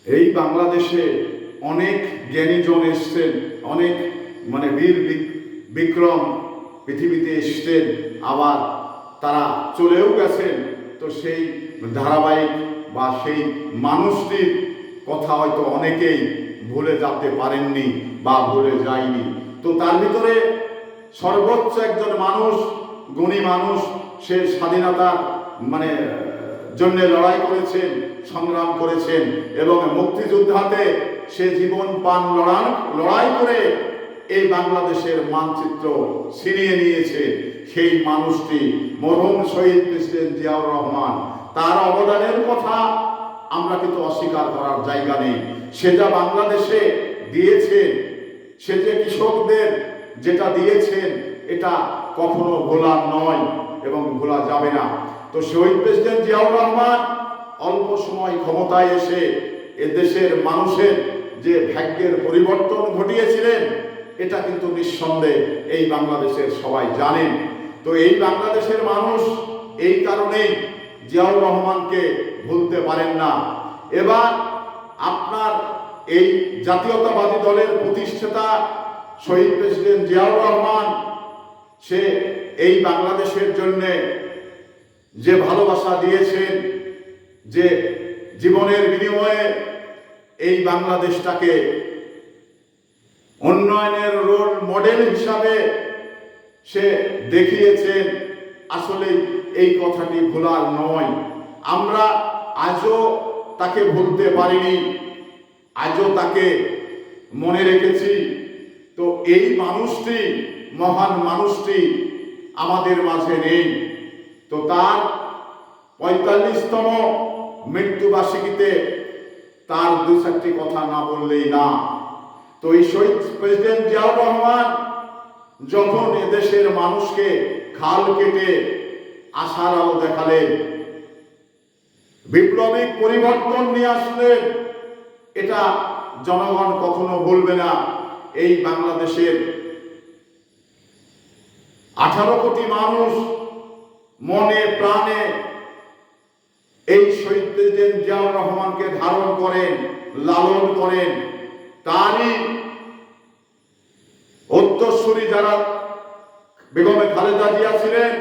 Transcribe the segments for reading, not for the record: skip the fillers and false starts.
এই বাংলাদেশে অনেক জ্ঞানীজন এসছেন, অনেক বীর বিক্রম পৃথিবীতে এসছেন, আবার তারা চলেও গেছেন। তো সেই ধারাবাহিক বা সেই মানুষটির কথা হয়তো অনেকেই ভুলে যেতে পারেননি বা ভুলে যায়নি। তো তার ভিতরে সর্বোচ্চ একজন মানুষ, গুণী মানুষ, সে স্বাধীনতার জন্য লড়াই করেছেন, সংগ্রাম করেছেন এবং মুক্তিযোদ্ধাতে সে জীবন পান লড়াই করে এই বাংলাদেশের মানচিত্র ছিনিয়ে নিয়েছে। সেই মানুষটি মরহুম শহীদ প্রেসিডেন্ট জিয়াউর রহমান। তার অবদানের কথা আমরা কিন্তু অস্বীকার করার জায়গা নেই। সে যা বাংলাদেশে দিয়েছে, সে যে কৃষকদের যেটা দিয়েছেন, এটা কখনো ভোলা নয় এবং ভোলা যাবে না। তো শহীদ প্রেসিডেন্ট জিয়াউর রহমান অল্প সময় ক্ষমতায় এসে এদেশের মানুষের যে ভাগ্যের পরিবর্তন ঘটিয়েছিলেন, এটা কিন্তু নিঃসন্দেহে এই বাংলাদেশের সবাই জানেন। তো এই বাংলাদেশের মানুষ এই কারণেই জিয়াউর রহমানকে ভুলতে পারেন না। এবার আপনার এই জাতীয়তাবাদী দলের প্রতিষ্ঠাতা শহীদ প্রেসিডেন্ট জিয়াউর রহমান, সে এই বাংলাদেশের জন্য যে ভালোবাসা দিয়েছেন, যে জীবনের বিনিময়ে এই বাংলাদেশটাকে উন্নয়নের রোল মডেল হিসাবে সে দেখিয়েছেন, আসলে এই কথাটি ভোলার নয়। আমরা আজও তাকে ভুলতে পারিনি, আজও তাকে মনে রেখেছি। তো এই মানুষটি, মহান মানুষটি আমাদের মাঝে নেই। তো তার ৪৫তম মৃত্যুবার্ষিকীতে তার দু চারটি কথা না বললেই না। তো এই শহীদ প্রেসিডেন্ট জিয়াউর রহমান যখন এদেশের মানুষকে খাল কেটে আশার আলো দেখালেন, বিপ্লবিক পরিবর্তন নিয়ে আসলেন, এটা জনগণ কখনো বলবে না। এই বাংলাদেশের 18 কোটি মানুষ মনে প্রাণে এই শহীদ প্রেসিডেন্ট জিয়াউর রহমানকে ধারণ করেন, লালন করেন। তারই উত্তরসূরি যারা বেগম খালেদা জিয়া ছিলেন,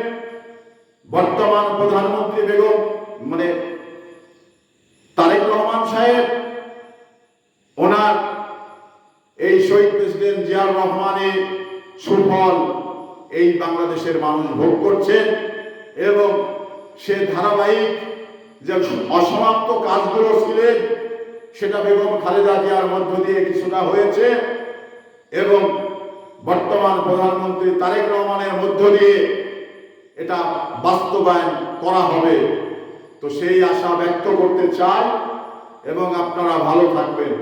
বর্তমান প্রধানমন্ত্রী বেগম তারেক রহমান সাহেব, ওনার এই শহীদ প্রেসিডেন্ট জিয়াউর রহমানের সুফল এই বাংলাদেশের মানুষ ভোগ করছেন। এবং সে ধারাবাহিক যে অসমাপ্ত কাজগুলো ছিলেন, সেটা বেগম খালেদা জিয়ার মধ্য দিয়ে কিছুটা হয়েছে এবং বর্তমান প্রধানমন্ত্রী তারেক রহমানের মধ্য দিয়ে এটা বাস্তবায়ন করা হবে। তো সেই আশা ব্যক্ত করতে চাই এবং আপনারা ভালো থাকবেন।